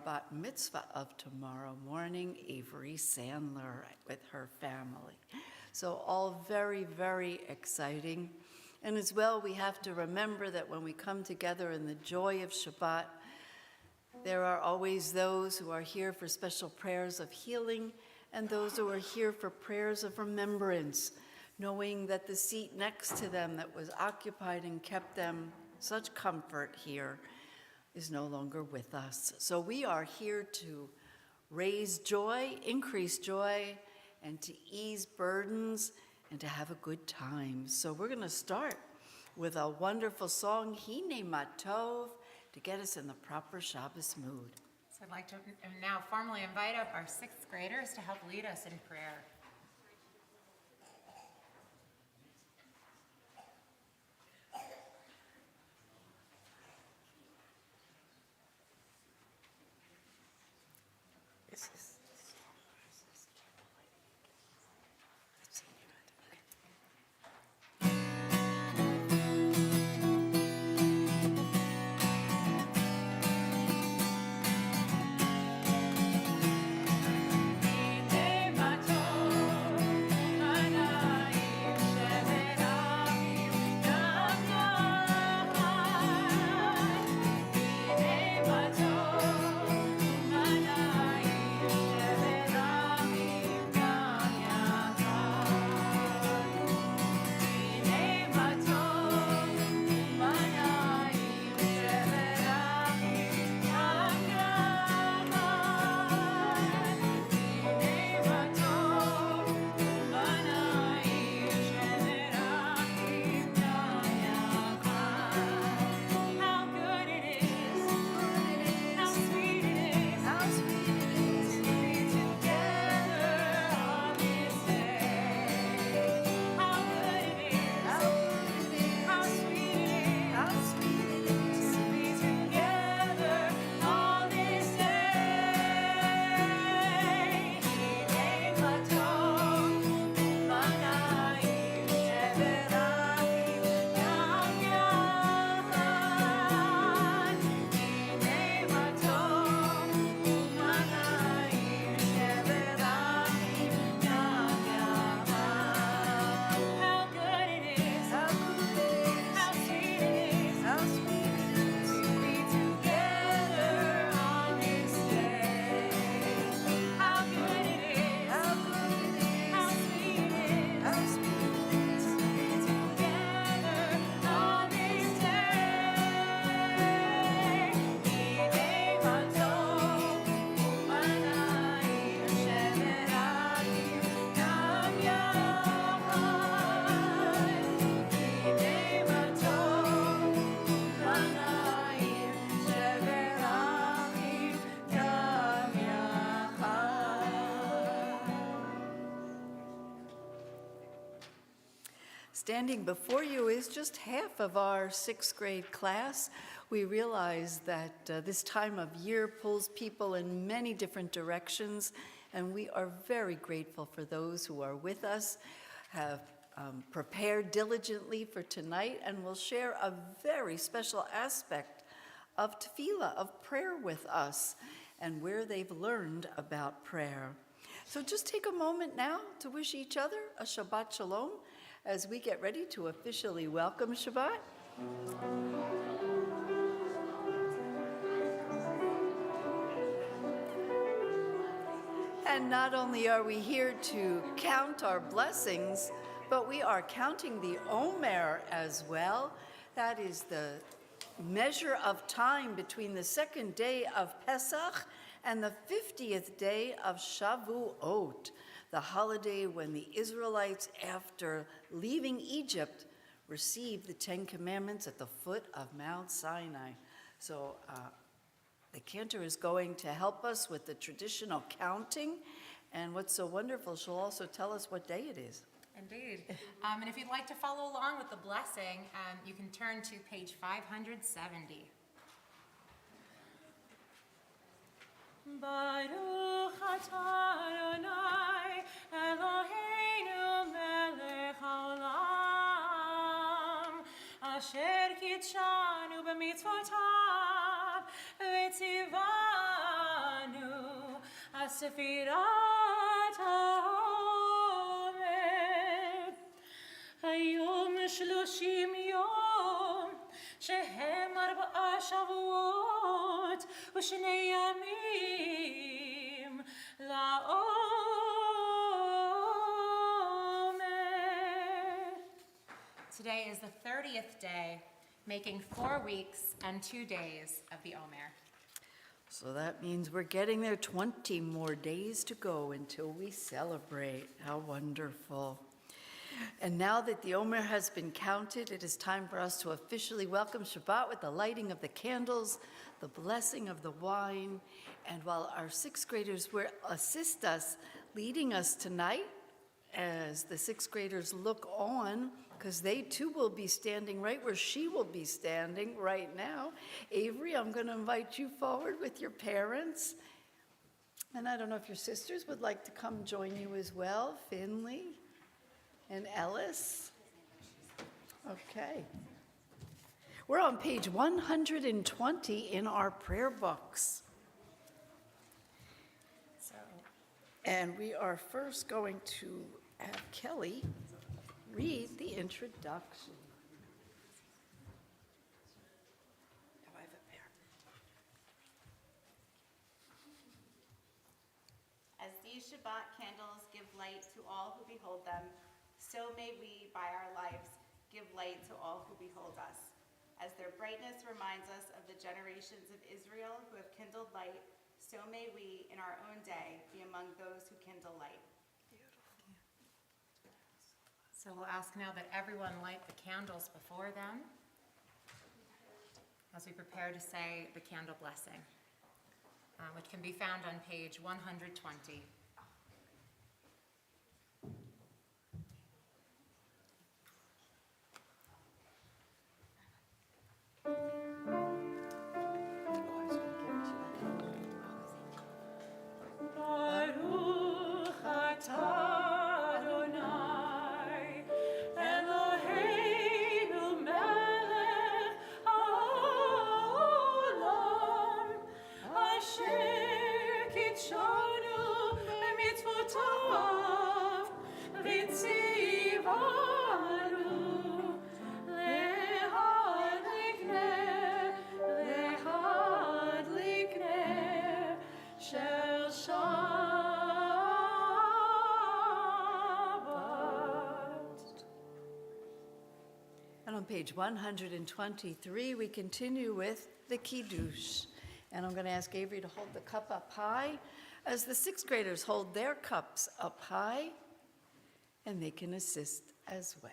bat mitzvah of tomorrow morning, Avery Sandler with her family. So all very, very exciting. And as well, we have to remember that when we come together in the joy of Shabbat, there are always those who are here for special prayers of healing and those who are here for prayers of remembrance, knowing that the seat next to them that was occupied and kept them such comfort here is no longer with us. So we are here to raise joy, increase joy, and to ease burdens and to have a good time. So we're going to start with a wonderful song, Hine Matov, to get us in the proper Shabbos mood. So I'd like to now formally invite up our sixth graders to help lead us in prayer. Standing before you is just half of our sixth grade class. We realize that this time of year pulls people in many different directions, and we are very grateful for those who are with us, have prepared diligently for tonight, and will share a very special aspect of tefillah, of prayer with us, and where they've learned about prayer. So just take a moment now to wish each other a Shabbat Shalom, as we get ready to officially welcome Shabbat. And not only are we here to count our blessings, but we are counting the Omer as well. That is the measure of time between the second day of Pesach and the 50th day of Shavuot, the holiday when the Israelites, after leaving Egypt, received the Ten Commandments at the foot of Mount Sinai. So the cantor is going to help us with the traditional counting, and what's so wonderful, she'll also tell us what day it is. Indeed. And if you'd like to follow along with the blessing, you can turn to page 570. Baruch atah Adonai Eloheinu melech haolam asher kitshanu b'mitzvotav v'tzivav ספירת העומר. היום 30 יום, שהם 4 שבועות ושני ימים לעומר. Today is the 30th day, making 4 weeks and 2 days of the Omer. So that means we're getting there 20 more days to go until we celebrate. How wonderful. And now that the Omer has been counted, it is time for us to officially welcome Shabbat with the lighting of the candles, the blessing of the wine. And while our 6th graders will assist us, leading us tonight, as the 6th graders look on, because they too will be standing right where she will be standing right now. Avery, I'm going to invite you forward with your parents. And I don't know if your sisters would like to come join you as well, Finley and Ellis. Okay. We're on page 120 in our prayer books. And we are first going to have Kelly read the introduction. Oh, I have a pair. As these Shabbat candles give light to all who behold them, so may we, by our lives, give light to all who behold us. As their brightness reminds us of the generations of Israel who have kindled light, so may we, in our own day, be among those who kindle light. So we'll ask now that everyone light the candles before them as we prepare to say the candle blessing, which can be found on page 120. On page 123, we continue with the Kiddush. And I'm going to ask Avery to hold the cup up high as the 6th graders hold their cups up high, and they can assist as well.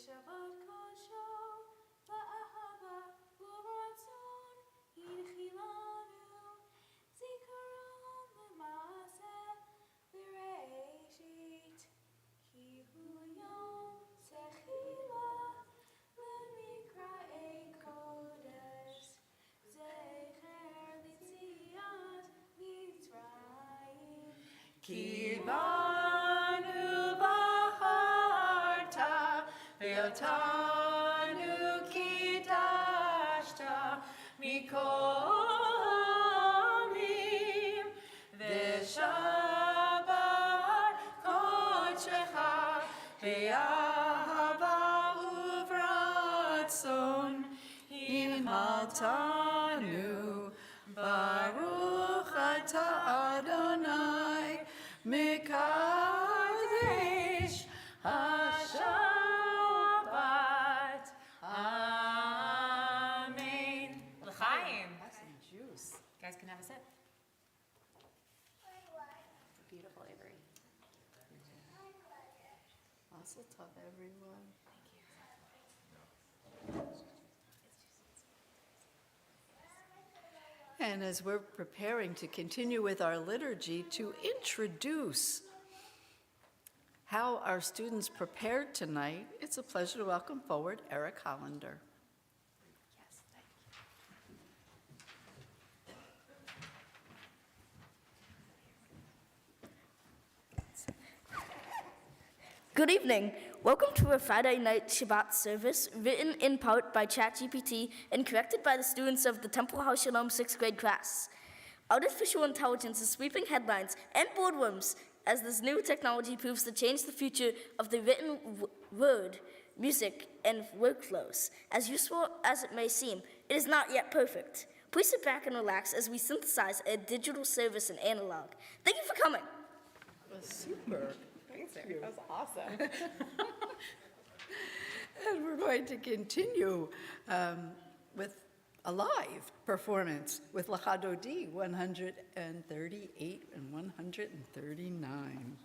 Shabbat kosho, va'ahava, u'ratzon, yinchilanu, zikaron le'maaseh b'reishit, ki hu yom techilah le'mikra'ei kodesh, zecher l'tziat Mitzrayim. Kibanu b'harta Ve'otanu kidashta mikol amim ve'shabbat kodeshecha ve'ahava uvratzon inhaltanu baruch atah Adonai mekadesh Shabbat. Amen. L'chaim. Have some juice. You guys can have a sip. Beautiful, Avery. Mazel tov, everyone. And as we're preparing to continue with our liturgy, to introduce how our students prepared tonight, it's a pleasure to welcome forward Eric Hollander. Yes, thank you. Good evening. Welcome to our Friday night Shabbat service, written in part by ChatGPT and corrected by the students of the Temple House Shalom 6th grade class. Artificial intelligence is sweeping headlines and boardrooms as this new technology proves to change the future of the written word, music, and workflows. As useful as it may seem, it is not yet perfect. Please sit back and relax as we synthesize a digital service in analog. Thank you for coming. That was super. Thanks, Eric. That was awesome. And we're going to continue with a live performance with Lachadodi 138 and 139.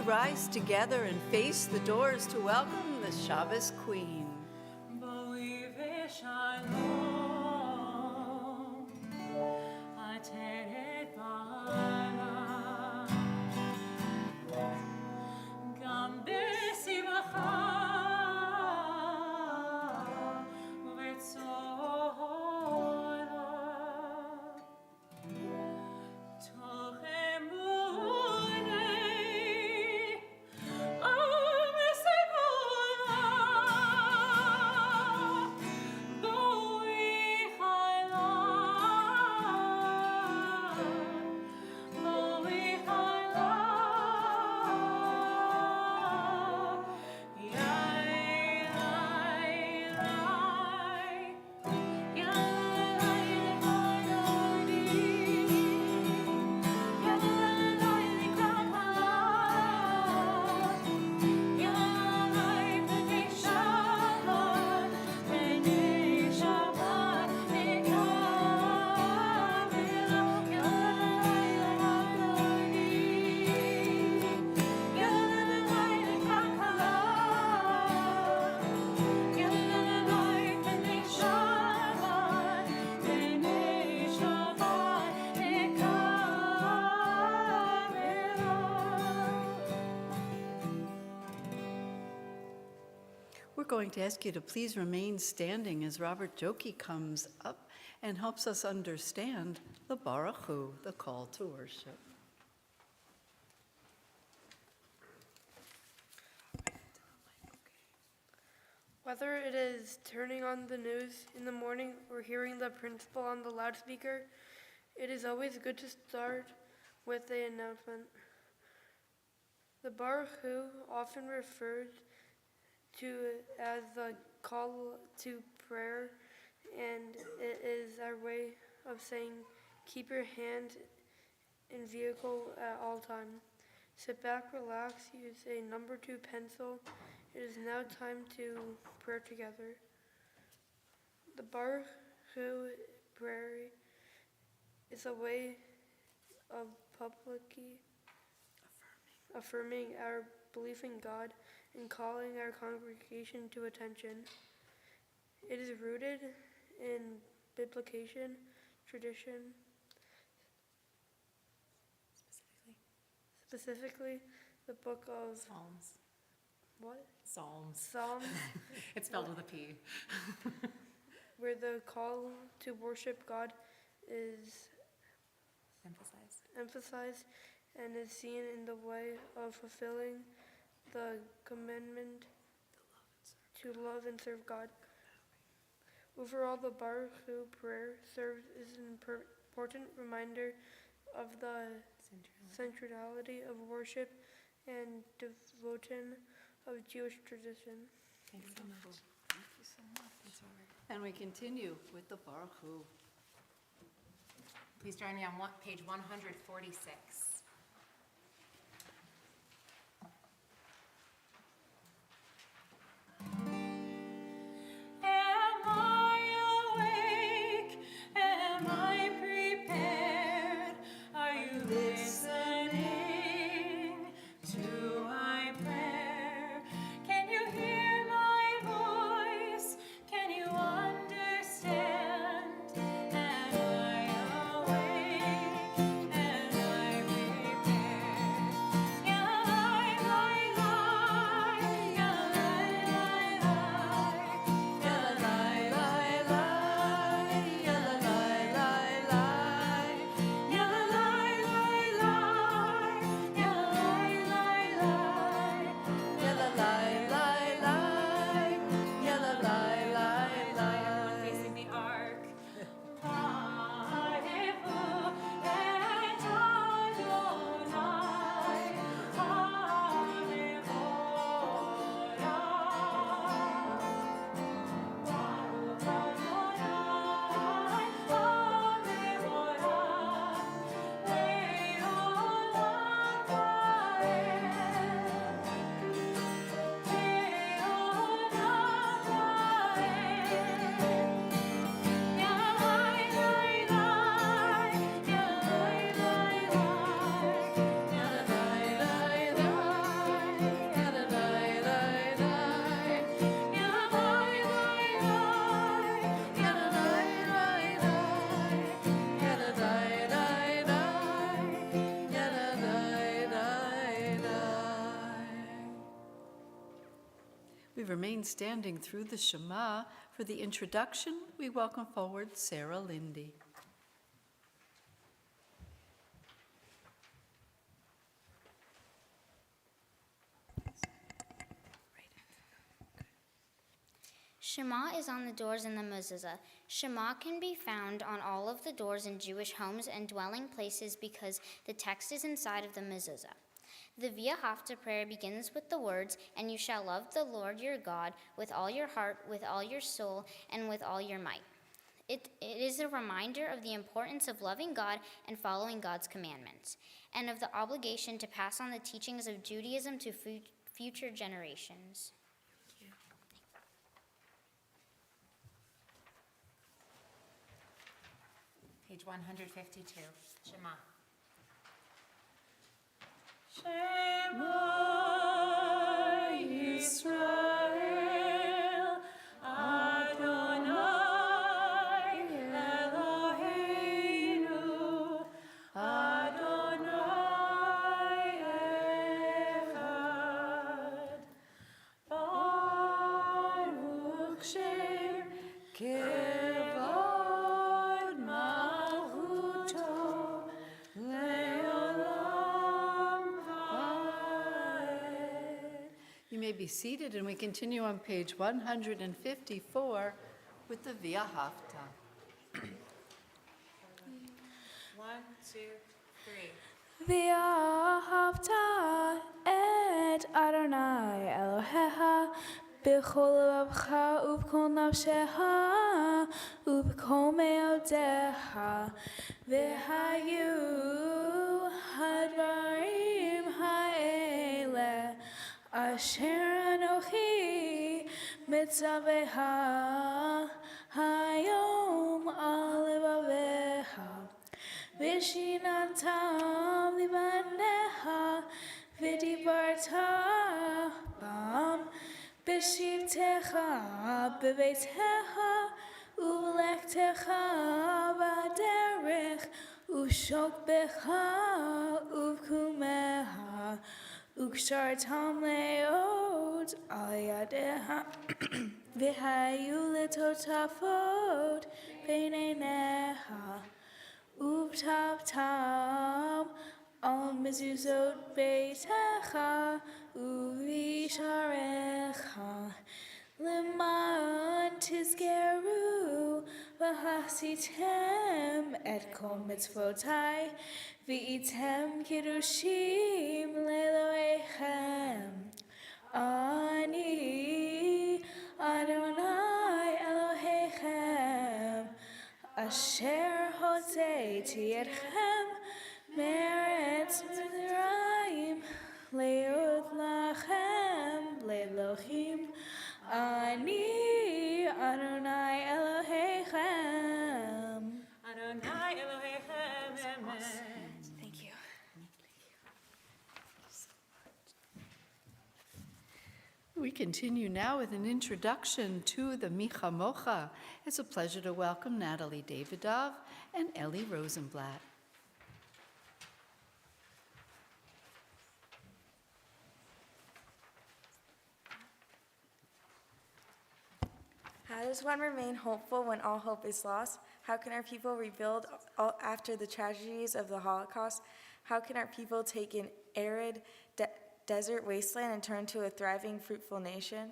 Rise together and face the doors to welcome the Shabbos Queen. Oh, going to ask you to please remain standing as Robert Joki comes up and helps us understand the Baruch Hu, the call to worship. Whether it is turning on the news in the morning or hearing the principal on the loudspeaker, it is always good to start with the announcement. The Baruch Hu, often referred to as the call to prayer, and it is our way of saying, keep your hand in vehicle at all time. Sit back, relax, use a number 2 pencil. It is now time to pray together. The Baruch Hu prayer is a way of publicly affirming our belief in God and calling our congregation to attention. It is rooted in biblication, tradition, specifically the book of Psalms. what? Psalms. Psalms, It's spelled with a P. where the call to worship God is emphasized and is seen in the way of fulfilling the commandment to love and serve God. Overall, the Baruch Hu prayer serves as an important reminder of the centrality of worship and devotion of Jewish tradition. Thanks so much. Thank you so much. And we continue with the Baruch Hu. Please join me on page 146. Am I awake? Am I prepared? Are you listening to my prayer? Can you hear my voice? Can you understand? Am I awake? Am I prepared? Everyone facing the ark. We remain standing through the Shema. For the introduction, we welcome forward Sarah Lindy. Shema is on the doors in the mezuzah. Shema can be found on all of the doors in Jewish homes and dwelling places because the text is inside of the mezuzah. The Via Hafta prayer begins with the words, "And you shall love the Lord your God with all your heart, with all your soul, and with all your might." It is a reminder of the importance of loving God and following God's commandments, and of the obligation to pass on the teachings of Judaism to future generations. Page 152, Shema. Shema Yisrael, Adonai Eloheinu, Adonai Echad. Kevod malchuto leolam vaed. You may be seated, and we continue on page 154 with the Via Hafta. 1, 2, 3. ואהבת את אדוני אלוהיך בכל לבבך ובכל נפשך ובכל מאודיך והיו הדברים האלה אשר אנוכי מצווך היום על לבביך ושיננתם לבניך ודיברת בם בשבתך בביתך ובלכתך בדרך ושוכבך ובקומך וקשרתם מאוד על ידיך והיו לטוטפות בין עיניך ובטבתם על מזוזות ביתך ובשעריך למען תזכרו ועשיתם את כל מצוותי והייתם קדושים לאלוהיכם. אני אדוני אלוהיכם אשר הוצאתי אתכם מארץ מצרים להיות לכם לאלוהים. אני אדוני אלוהיכם. Adonai Elohechem emet. Thank you. We continue now with an introduction to the Micha Mocha. It's a pleasure to welcome Natalie Davidov and Ellie Rosenblatt. How does one remain hopeful when all hope is lost? How can our people rebuild after the tragedies of the Holocaust? How can our people take an arid desert wasteland and turn to a thriving, fruitful nation?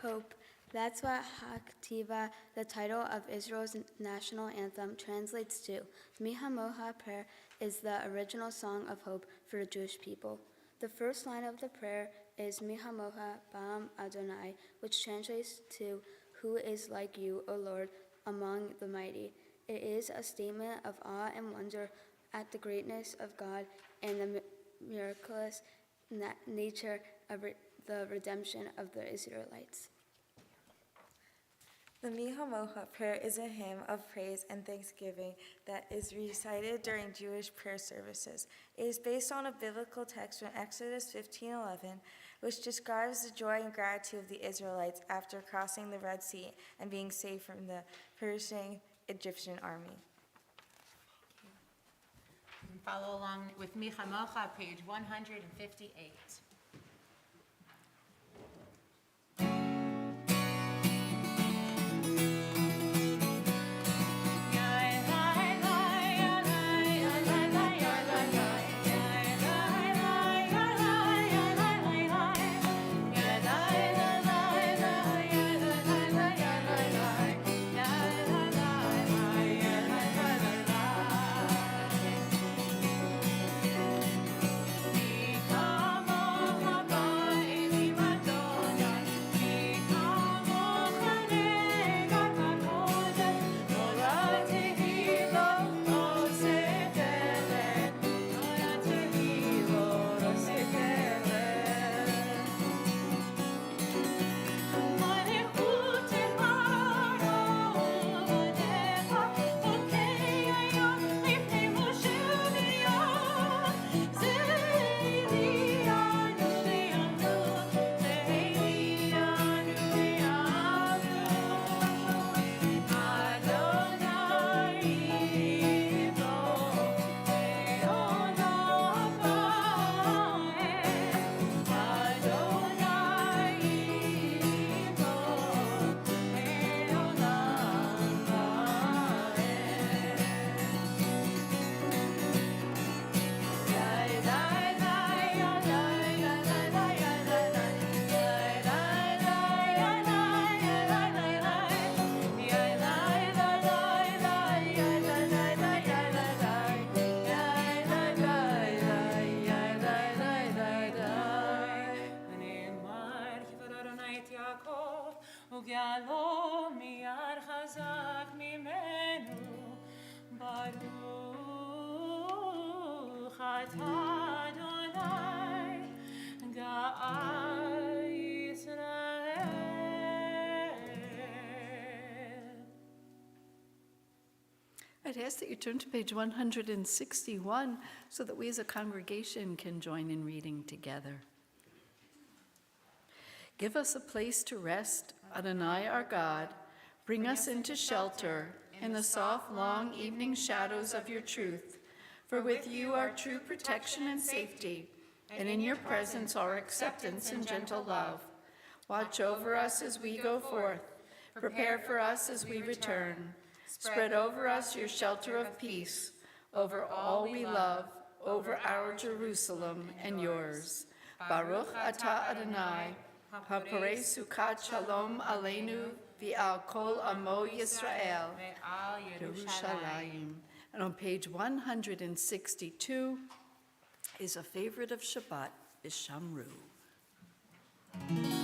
Hope. That's what Haktiva, the title of Israel's national anthem, translates to. Micha Mocha prayer is the original song of hope for the Jewish people. The first line of the prayer is Micha Mocha Ba'am Adonai, which translates to Who is like you, O Lord, among the mighty. It is a statement of awe and wonder at the greatness of God and the miraculous nature of the redemption of the Israelites. The Micha Mocha prayer is a hymn of praise and thanksgiving that is recited during Jewish prayer services. It is based on a biblical text from Exodus 15:11, which describes the joy and gratitude of the Israelites after crossing the Red Sea and being saved from the Persian Egyptian army. And follow along with Micha Mocha, page 158. Come on. בית יעקב, וגאלו מיד חזק ממנו. ברוך אתה אדוני, גאל ישראל. I'd ask that you turn to page 161 so that we as a congregation can join in reading together. Give us a place to rest, Adonai our God. Bring us into shelter in the soft, long evening shadows of your truth. For with you are true protection and safety, and in your presence are acceptance and gentle love. Watch over us as we go forth. Prepare for us as we return. Spread over us your shelter of peace, over all we love, over our Jerusalem and yours. Baruch atah Adonai, haporei sukat shalom aleinu v'al kol amo Yisrael, Yerushalayim. And on page 162 is a favorite of Shabbat, Bishamru.